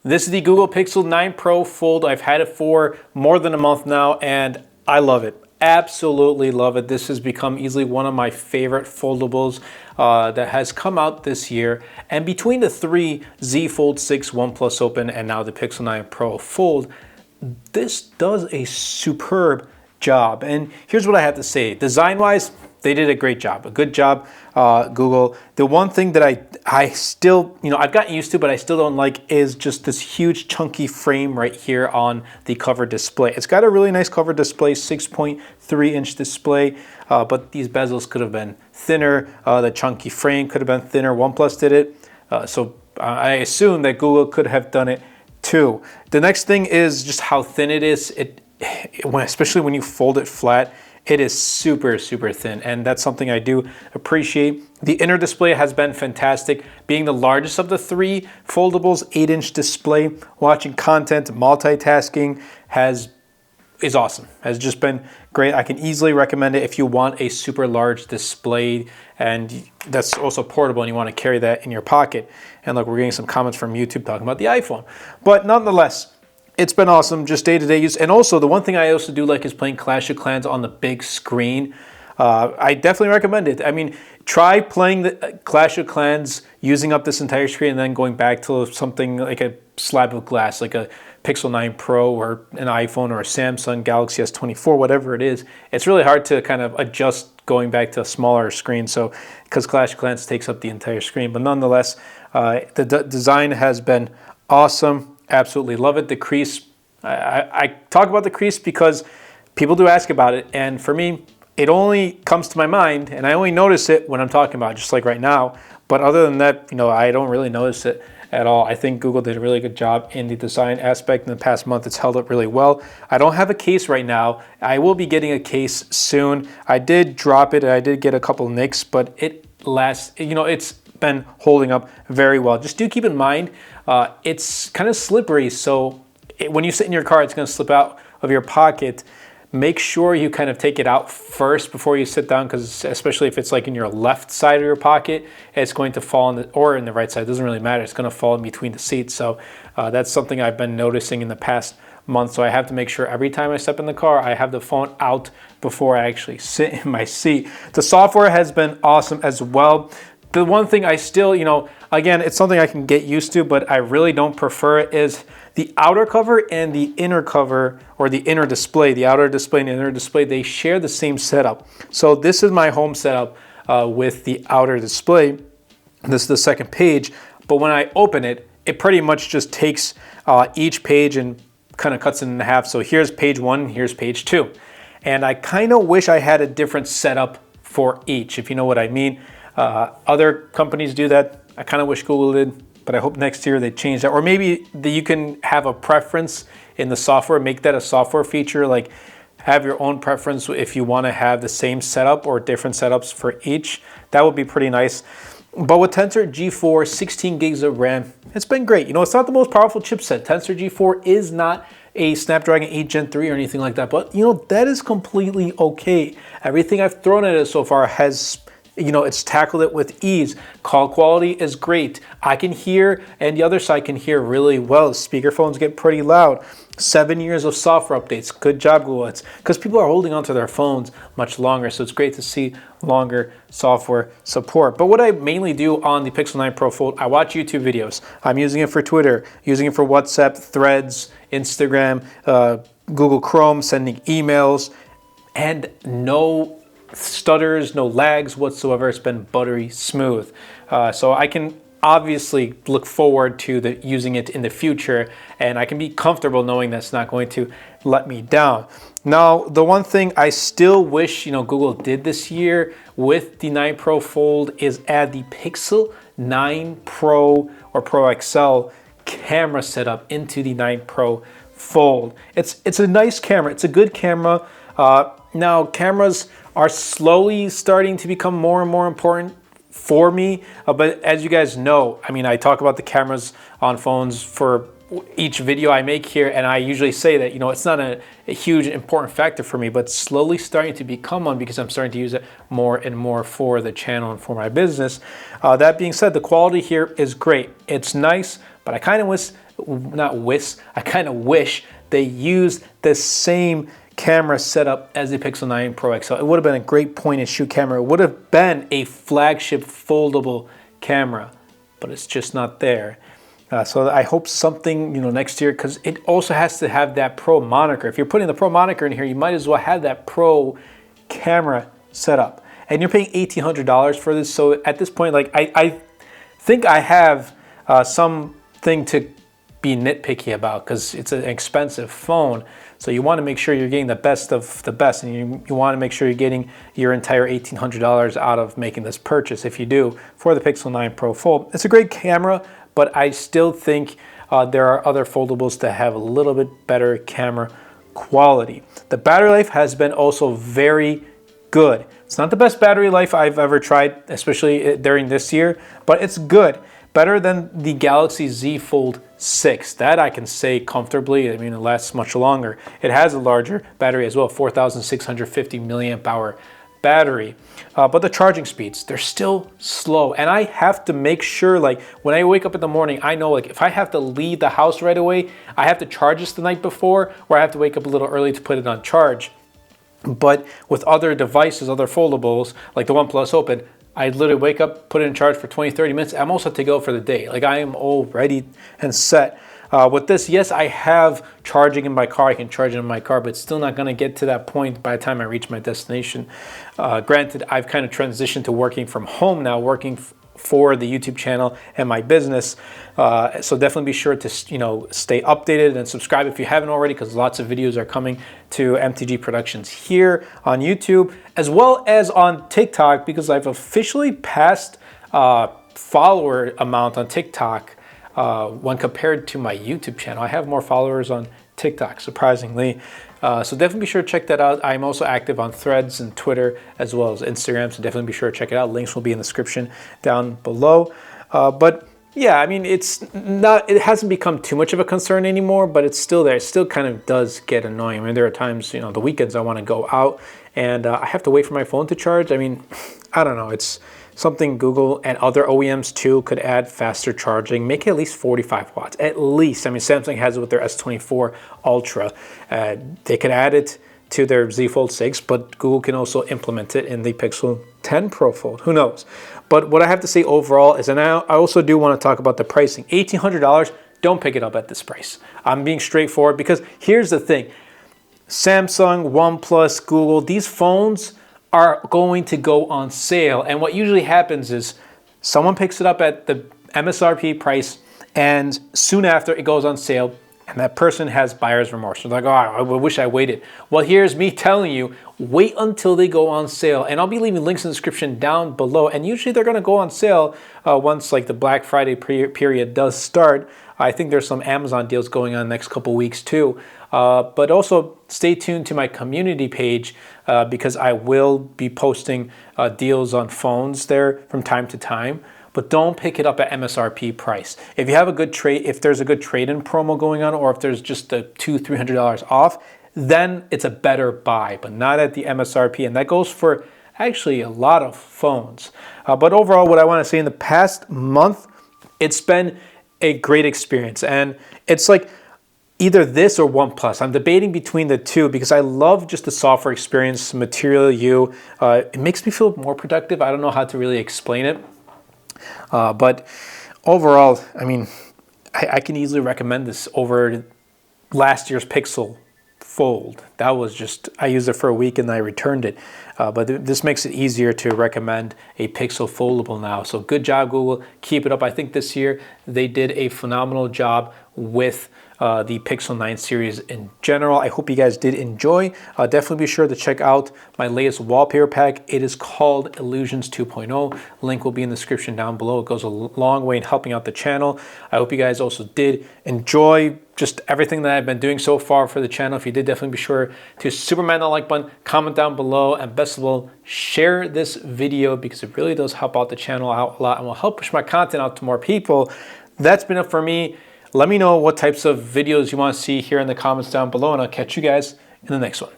This is the Google Pixel 9 Pro Fold. I've had it for more than a month now and I love it. Absolutely love it. This has become easily one of my favorite foldables that has come out this year. And between the three, Z Fold 6, OnePlus Open, and now the Pixel 9 Pro Fold, this does a superb job. And here's what I have to say. Design-wise, they did a great job, a good job, Google. The one thing that I still, I've gotten used to, but I still don't like is just this huge chunky frame right here on the cover display. It's got a really nice cover display, 6.3-inch display, but these bezels could have been thinner. The chunky frame could have been thinner. OnePlus did it, so I assume that Google could have done it too. The next thing is just how thin it is. Especially when you fold it flat, it is super, super thin, and that's something I do appreciate. The inner display has been fantastic. Being the largest of the three foldables, 8-inch display, watching content, multitasking is awesome. Has just been great. I can easily recommend it if you want a super large display and that's also portable and you want to carry that in your pocket. And look, we're getting some comments from YouTube talking about the iPhone. But nonetheless, it's been awesome, just day-to-day use. And also, the one thing I also do like is playing Clash of Clans on the big screen. I definitely recommend it. I mean, try playing the Clash of Clans using up this entire screen and then going back to something like a slab of glass, like a Pixel 9 Pro or an iPhone or a Samsung Galaxy S24, whatever it is. It's really hard to kind of adjust going back to a smaller screen, so because Clash of Clans takes up the entire screen. But nonetheless, the design has been awesome. Absolutely love it. The crease, I talk about the crease because people do ask about it, and for me, it only comes to my mind and I only notice it when I'm talking about it, just like right now. But other than that, I don't really notice it at all. I think Google did a really good job in the design aspect. In the past month, it's held up really well. I don't have a case right now. I will be getting a case soon. I did drop it and I did get a couple nicks, but it lasts, it's been holding up very well. Just do keep in mind, it's kind of slippery, so when you sit in your car, it's going to slip out of your pocket. Make sure you kind of take it out first before you sit down, because especially if it's like in your left side of your pocket, it's going to fall or in the right side. It doesn't really matter. It's going to fall in between the seats. So that's something I've been noticing in the past month. So I have to make sure every time I step in the car, I have the phone out before I actually sit in my seat. The software has been awesome as well. The one thing I still, again, it's something I can get used to, but I really don't prefer it, is the outer cover and the inner cover, or the inner display, the outer display and the inner display, they share the same setup. So this is my home setup with the outer display. This is the second page, but when I open it, it pretty much just takes each page and kind of cuts it in half. So here's page 1, here's page 2. And I kind of wish I had a different setup for each, if you know what I mean. Other companies do that. I kind of wish Google did, but I hope next year they change that. Or maybe you can have a preference in the software, make that a software feature, like have your own preference if you want to have the same setup or different setups for each. That would be pretty nice. But with Tensor G4, 16 gigs of RAM, it's been great. It's not the most powerful chipset. Tensor G4 is not a Snapdragon 8 Gen 3 or anything like that, but that is completely okay. Everything I've thrown at it so far has, it's tackled it with ease. Call quality is great. I can hear, and the other side can hear really well. Speakerphones get pretty loud. 7 years of software updates. Good job, Google. It's because people are holding onto their phones much longer, so it's great to see longer software support. But what I mainly do on the Pixel 9 Pro Fold, I watch YouTube videos. I'm using it for Twitter, using it for WhatsApp, Threads, Instagram, Google Chrome, sending emails, and no stutters, no lags whatsoever. It's been buttery smooth. So I can obviously look forward to using it in the future, and I can be comfortable knowing that's not going to let me down. Now, the one thing I still wish Google did this year with the 9 Pro Fold is add the Pixel 9 Pro or Pro XL camera setup into the 9 Pro Fold. It's a nice camera. It's a good camera. Now, cameras are slowly starting to become more and more important for me, but as you guys know, I talk about the cameras on phones for each video I make here, and I usually say that it's not a huge important factor for me, but slowly starting to become one because I'm starting to use it more and more for the channel and for my business. That being said, the quality here is great. It's nice, but I kind of wish they used the same camera setup as the Pixel 9 Pro XL. It would have been a great point and shoot camera. It would have been a flagship foldable camera, but it's just not there. So I hope something, next year, because it also has to have that Pro moniker. If you're putting the Pro moniker in here, you might as well have that Pro camera set up. And you're paying $1,800 for this. So at this point, like I think I have something to be nitpicky about, because it's an expensive phone. So you want to make sure you're getting the best of the best, and you want to make sure you're getting your entire $1,800 out of making this purchase. If you do, for the Pixel 9 Pro Fold, it's a great camera, but I still think there are other foldables that have a little bit better camera quality. The battery life has been also very good. It's not the best battery life I've ever tried, especially during this year, but it's good. Better than the Galaxy Z Fold 6. That I can say comfortably. I mean, it lasts much longer. It has a larger battery as well, 4,650 milliamp hour battery. But the charging speeds, they're still slow. And I have to make sure, like, when I wake up in the morning, I know, like, if I have to leave the house right away, I have to charge this the night before, or I have to wake up a little early to put it on charge. But with other devices, other foldables, like the OnePlus Open, I literally wake up, put it in charge for 20, 30 minutes. I'm all set to go for the day. Like, I am all ready and set. With this, yes, I have charging in my car. I can charge it in my car, but it's still not going to get to that point by the time I reach my destination. Granted, I've kind of transitioned to working from home now, working for the YouTube channel and my business. So definitely be sure to stay updated and subscribe if you haven't already, because lots of videos are coming to MTG Productions here on YouTube, as well as on TikTok, because I've officially passed follower amount on TikTok when compared to my YouTube channel. I have more followers on TikTok, surprisingly. So definitely be sure to check that out. I'm also active on Threads and Twitter, as well as Instagram, so definitely be sure to check it out. Links will be in the description down below. But yeah, I mean, it hasn't become too much of a concern anymore, but it's still there. It still kind of does get annoying. I mean, there are times, the weekends I want to go out and I have to wait for my phone to charge. I mean, I don't know. It's something Google and other OEMs too could add faster charging, make it at least 45 watts, at least. I mean, Samsung has it with their S24 Ultra. They could add it to their Z Fold 6, but Google can also implement it in the Pixel 10 Pro Fold. Who knows? But what I have to say overall is, and I also do want to talk about the pricing. $1,800, don't pick it up at this price. I'm being straightforward, because here's the thing. Samsung, OnePlus, Google, these phones are going to go on sale. And what usually happens is someone picks it up at the MSRP price, and soon after it goes on sale, and that person has buyer's remorse. They're like, oh, I wish I waited. Well, here's me telling you, wait until they go on sale. And I'll be leaving links in the description down below. And usually they're going to go on sale once like the Black Friday period does start. I think there's some Amazon deals going on the next couple weeks too. But also stay tuned to my community page because I will be posting deals on phones there from time to time. But don't pick it up at MSRP price. If you have a good trade, if there's a good trade-in promo going on, or if there's just a $200-300 off, then it's a better buy, but not at the MSRP. And that goes for actually a lot of phones. But overall, what I want to say, in the past month, it's been a great experience. And it's like either this or OnePlus. I'm debating between the two because I love just the software experience, Material You. It makes me feel more productive. I don't know how to really explain it. But overall, I mean, I can easily recommend this over last year's Pixel Fold. That was just, I used it for a week and I returned it. But this makes it easier to recommend a Pixel Foldable now. So good job, Google. Keep it up. I think this year they did a phenomenal job with the Pixel 9 series in general. I hope you guys did enjoy. Definitely be sure to check out my latest wallpaper pack. It is called Illusions 2.0. Link will be in the description down below. It goes a long way in helping out the channel. I hope you guys also did enjoy just everything that I've been doing so far for the channel. If you did, definitely be sure to superman that like button, comment down below, and best of all, share this video because it really does help out the channel out a lot and will help push my content out to more people. That's been it for me. Let me know what types of videos you want to see here in the comments down below, and I'll catch you guys in the next one.